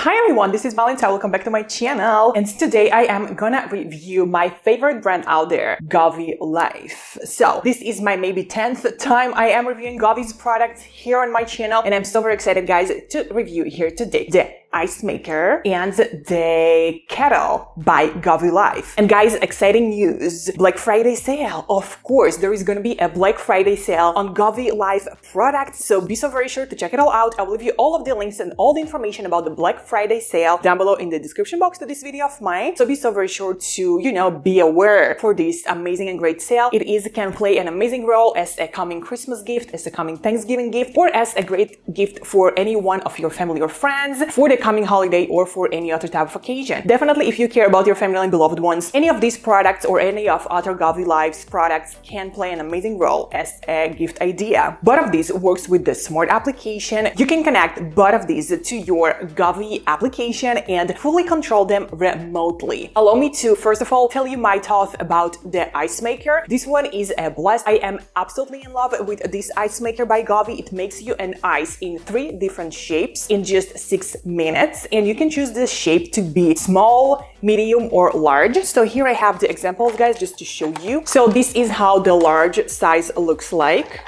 Hi everyone, this is Valentina. Welcome back to my channel. And today I am gonna review my favorite brand out there, GoveeLife. So this is my maybe 10th time I am reviewing Govee's products here on my channel, and I'm so very excited, guys, to review here today the ice maker and the kettle by GoveeLife. And guys, exciting news, Black Friday sale. Of course, there is gonna be a Black Friday sale on GoveeLife products, so be so very sure to check it all out. I will leave you all of the links and all the information about the Black Friday sale down below in the description box to this video of mine. So be so very sure to, be aware for this amazing and great sale. It can play an amazing role as a coming Christmas gift, as a coming Thanksgiving gift, or as a great gift for any one of your family or friends, for the coming holiday, or for any other type of occasion. Definitely, if you care about your family and beloved ones, any of these products or any of other GoveeLife's products can play an amazing role as a gift idea. Both of these works with the smart application. You can connect both of these to your Govee application and fully control them remotely. Allow me to, first of all, tell you my thoughts about the ice maker. This one is a blast. I am absolutely in love with this ice maker by Govee. It makes you an ice in 3 different shapes in just 6 minutes. And you can choose the shape to be small, medium, or large. So here I have the examples, guys, just to show you. So this is how the large size looks like.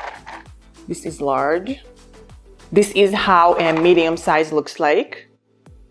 This is large. This is how a medium size looks like.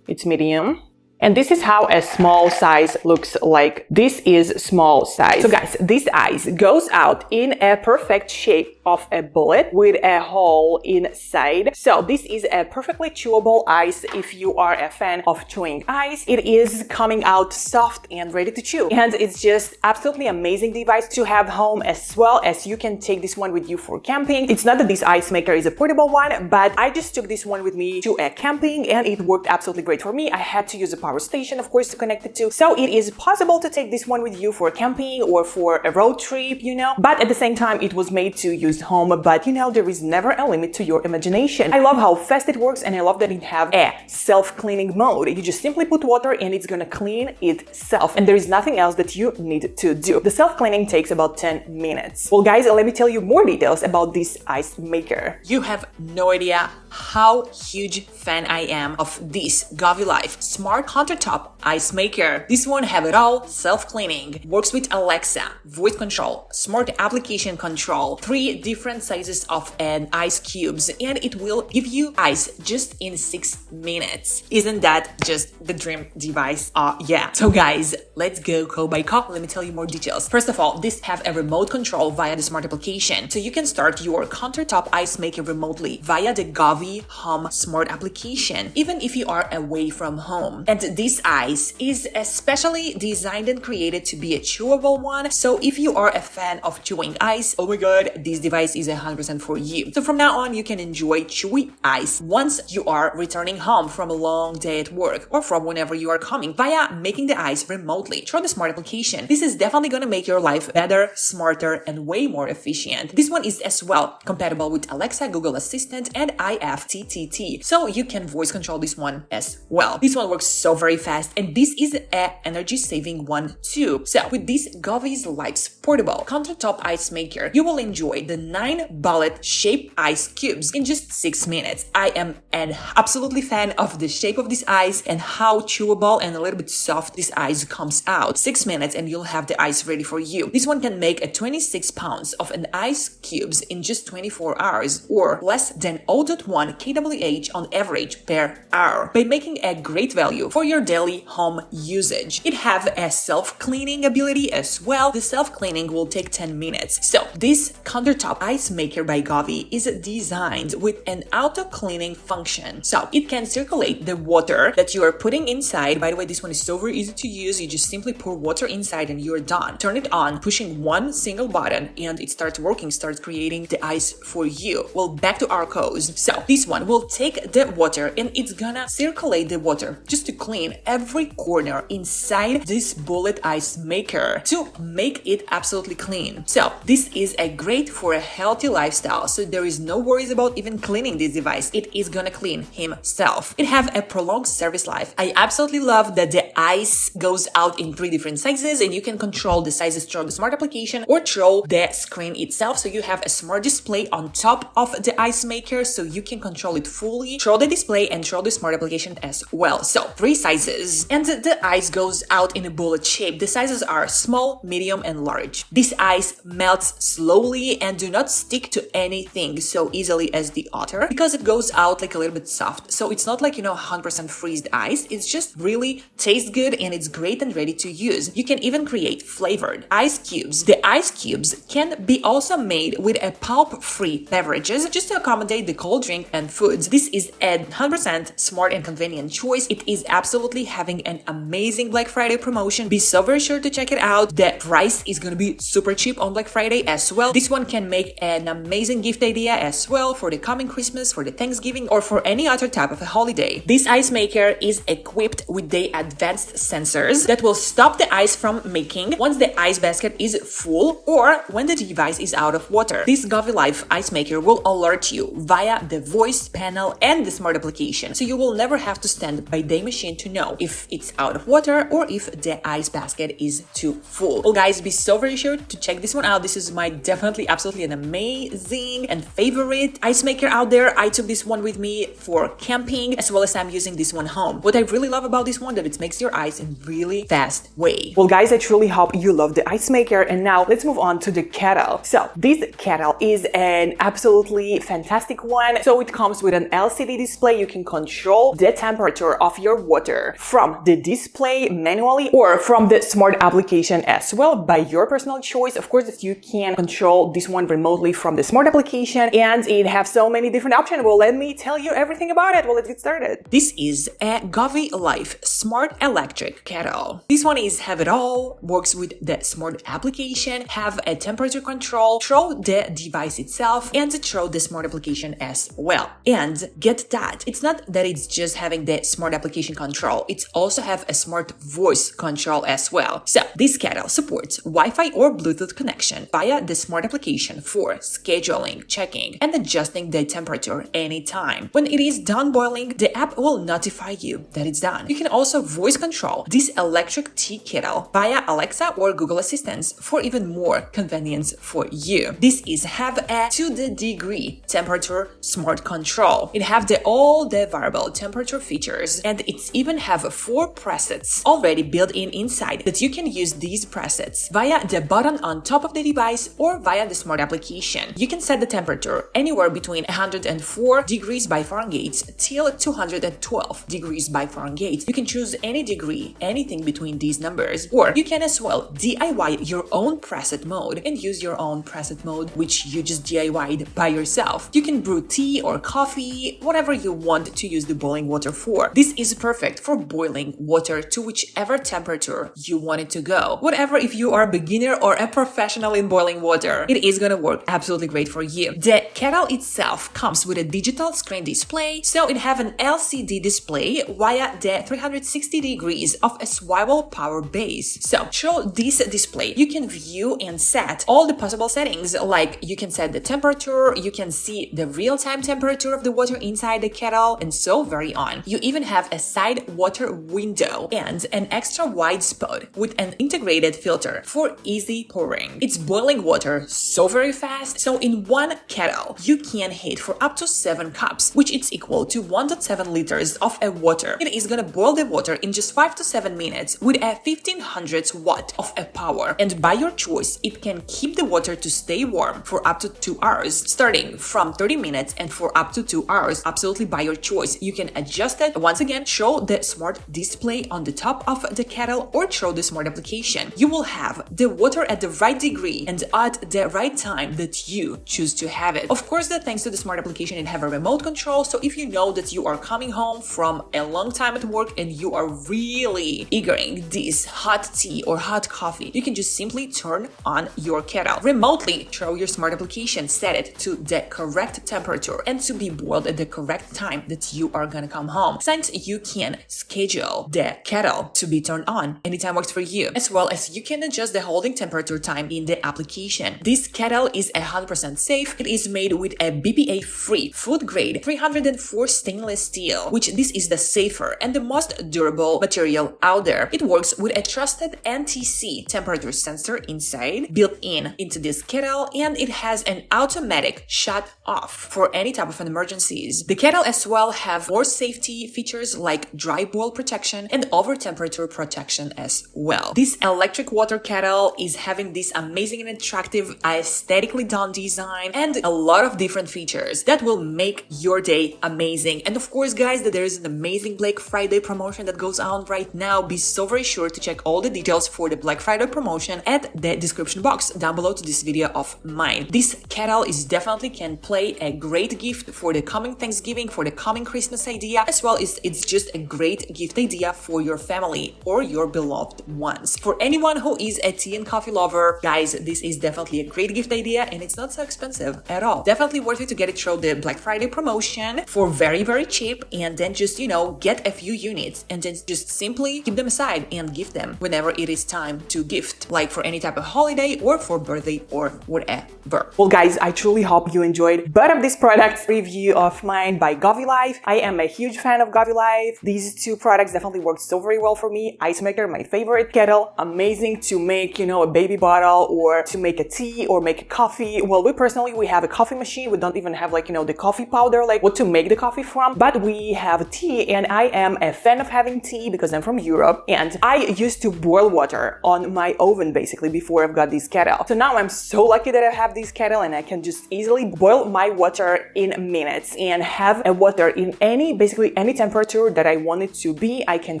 It's medium. And this is how a small size looks like. This is small size. So guys, this ice goes out in a perfect shape of a bullet with a hole inside. So this is a perfectly chewable ice if you are a fan of chewing ice. It is coming out soft and ready to chew. And it's just absolutely amazing device to have home, as well as you can take this one with you for camping. It's not that this ice maker is a portable one, but I just took this one with me to a camping and it worked absolutely great for me. I had to use a power station, of course, to connect it to. So it is possible to take this one with you for camping or for a road trip, but at the same time, it was made to use home. But there is never a limit to your imagination. I love how fast it works, and I love that it have a self-cleaning mode. You just simply put water and it's gonna clean itself, and there is nothing else that you need to do. The self-cleaning takes about 10 minutes. Well, guys, let me tell you more details about this ice maker. You have no idea how huge fan I am of this GoveeLife Smart Countertop ice maker. This one have it all, self-cleaning, works with Alexa, voice control, smart application control, 3 different sizes of an ice cubes, and it will give you ice just in 6 minutes. Isn't that just the dream device? Yeah. So guys, let's go call by call. Let me tell you more details. First of all, this have a remote control via the smart application. So you can start your countertop ice maker remotely via the Govee Home smart application, even if you are away from home. And this ice is especially designed and created to be a chewable one. So if you are a fan of chewing ice, oh my god, this device is 100% for you. So from now on, you can enjoy chewy ice once you are returning home from a long day at work, or from whenever you are coming, via making the ice remotely through the smart application. This is definitely going to make your life better, smarter, and way more efficient. This one is as well compatible with Alexa, Google Assistant, and IFTTT. So you can voice control this one as well. This one works so very fast, and this is an energy saving one too. So with this GoveeLife's portable countertop ice maker, you will enjoy the 9 bullet shaped ice cubes in just 6 minutes. I am an absolutely fan of the shape of this ice and how chewable and a little bit soft this ice comes out. 6 minutes and you'll have the ice ready for you. This one can make a 26 pounds of an ice cubes in just 24 hours, or less than 0.1 kWh on average per hour, by making a great value for your daily home usage. It have a self-cleaning ability as well. The self-cleaning will take 10 minutes. So this countertop ice maker by Govee is designed with an auto-cleaning function. So it can circulate the water that you are putting inside. By the way, this one is so very easy to use. You just simply pour water inside and you're done. Turn it on, pushing one single button, and it starts working, starts creating the ice for you. Well, back to our cause. So this one will take the water and it's gonna circulate the water just to clean clean every corner inside this bullet ice maker to make it absolutely clean. So this is a great for a healthy lifestyle, so there is no worries about even cleaning this device. It is gonna clean himself. It have a prolonged service life. I absolutely love that the ice goes out in 3 different sizes, and you can control the sizes through the smart application or through the screen itself. So you have a smart display on top of the ice maker, so you can control it fully through the display and through the smart application as well. So 3 sizes, and the ice goes out in a bullet shape. The sizes are small, medium, and large. This ice melts slowly and do not stick to anything so easily as the other, because it goes out like a little bit soft. So it's not like, 100% freezed ice. It's just really tastes good and it's great and ready to use. You can even create flavored ice cubes. The ice cubes can be also made with a pulp-free beverages just to accommodate the cold drink and foods. This is a 100% smart and convenient choice. It is absolutely having an amazing Black Friday promotion. Be so very sure to check it out. The price is gonna be super cheap on Black Friday as well. This one can make an amazing gift idea as well for the coming Christmas, for the Thanksgiving, or for any other type of a holiday. This ice maker is equipped with the advanced sensors that will stop the ice from making once the ice basket is full or when the device is out of water. This GoveeLife ice maker will alert you via the voice panel and the smart application, so you will never have to stand by the machine to know if it's out of water or if the ice basket is too full. Well guys, be so very sure to check this one out. This is my definitely absolutely an amazing and favorite ice maker out there. I took this one with me for camping as well as I'm using this one home. What I really love about this one that it makes your ice in really fast way. Well guys, I truly hope you love the ice maker, and now let's move on to the kettle. So this kettle is an absolutely fantastic one. So it comes with an LCD display. You can control the temperature of your water from the display manually or from the smart application as well by your personal choice. Of course, you can control this one remotely from the smart application, and it has so many different options. Well, let me tell you everything about it. Well, let's get started. This is a GoveeLife Smart Electric Kettle. This one is have it all, works with the smart application, have a temperature control through the device itself and through the smart application as well. And get that, it's not that it's just having the smart application control, it's also have a smart voice control as well. So this kettle supports Wi-Fi or Bluetooth connection via the smart application for scheduling, checking, and adjusting the temperature anytime. When it is done boiling, the app will notify you that it's done. You can also voice control this electric tea kettle via Alexa or Google Assistants for even more convenience for you. This is have a to the degree temperature smart control. It have all the variable temperature features, and it's even have 4 presets already built in inside that you can use these presets via the button on top of the device or via the smart application. You can set the temperature anywhere between 104 degrees by Fahrenheit till 212 degrees by Fahrenheit. You can choose any degree, anything between these numbers, or you can as well DIY your own preset mode and use your own preset mode which you just DIY'd by yourself. You can brew tea or coffee, whatever you want to use the boiling water for. This is perfect for boiling water to whichever temperature you want it to go. Whatever, if you are a beginner or a professional in boiling water, it is gonna work absolutely great for you. The kettle itself comes with a digital screen display, so it have an LCD display via the 360 degrees of a swivel power base. So through this display, you can view and set all the possible settings, like you can set the temperature, you can see the real-time temperature of the water inside the kettle, and so very on. You even have a side water window and an extra wide spot with an integrated filter for easy pouring. It's boiling water so very fast, so in one kettle, you can heat for up to 7 cups, which is equal to 1.7 liters of a water. It is gonna boil the water in just 5 to 7 minutes with a 1500 watt of a power, and by your choice, it can keep the water to stay warm for up to 2 hours, starting from 30 minutes and for up to 2 hours, absolutely by your choice. You can adjust it once again, show the smart display on the top of the kettle or show the smart application. You will have the water at the right degree and at the right time that you choose to have it. Of course, that thanks to the smart application, it have a remote control, so if you know that you are coming home from a long time at work and you are really eagering this hot tea or hot coffee, you can just simply turn on your kettle remotely through your smart application, set it to the correct temperature and to be boiled at the correct time that you are gonna come home. Since you can schedule the kettle to be turned on. Anytime works for you. As well as you can adjust the holding temperature time in the application. This kettle is 100% safe. It is made with a BPA-free, food-grade, 304 stainless steel, which this is the safer and the most durable material out there. It works with a trusted NTC temperature sensor inside, built into this kettle, and it has an automatic shut off for any type of emergencies. The kettle as well have more safety features like dry boil protection and over temperature protection as well. This electric water kettle is having this amazing and attractive aesthetically done design and a lot of different features that will make your day amazing. And of course, guys, that there is an amazing Black Friday promotion that goes on right now. Be so very sure to check all the details for the Black Friday promotion at the description box down below to this video of mine. This kettle is definitely can play a great gift for the coming Thanksgiving, for the coming Christmas idea, as well as it's just a great gift idea for your family or your beloved ones. For anyone who is a tea and coffee lover, guys, this is definitely a great gift idea and it's not so expensive at all. Definitely worth it to get it through the Black Friday promotion for very, very cheap, and then just, you know, get a few units and then just simply keep them aside and gift them whenever it is time to gift, like for any type of holiday or for birthday or whatever. Well, guys, I truly hope you enjoyed both of these products review of mine by GoveeLife. I am a huge fan of GoveeLife. These two products definitely work so very well for me. Ice maker, my favorite. Kettle, amazing to make, you know, a baby bottle or to make a tea or make a coffee. Well, we have a coffee machine. We don't even have, like, you know, the coffee powder, like what to make the coffee from, but we have tea, and I am a fan of having tea because I'm from Europe and I used to boil water on my oven basically before I've got this kettle. So now I'm so lucky that I have this kettle and I can just easily boil my water in minutes and have a water in basically any temperature that I want it to be. I can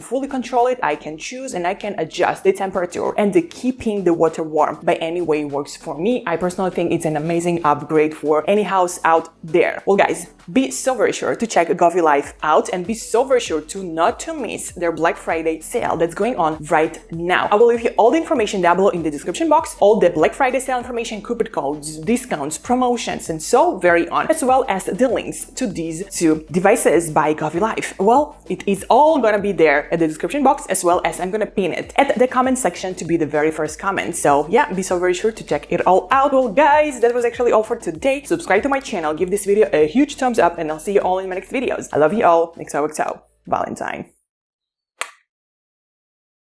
fully control it, I can choose, and I can adjust the temperature, and the keeping the water warm by any way works for me. I personally think it's an amazing upgrade for any house out there. Well, guys, be so very sure to check GoveeLife out and be so very sure to not to miss their Black Friday sale that's going on right now. I will leave you all the information down below in the description box, all the Black Friday sale information, coupon codes, discounts, promotions, and so very on, as well as the links to these two devices by GoveeLife. Well, it is all gonna be there at the description box, as well as I'm gonna pin it at the comment section to be the very first comment. So yeah, be so very sure to check it all out. Well, guys, that was actually all for today. Subscribe to my channel, give this video a huge thumbs up, and I'll see you all in my next videos. I love you all. XOXO Valentine.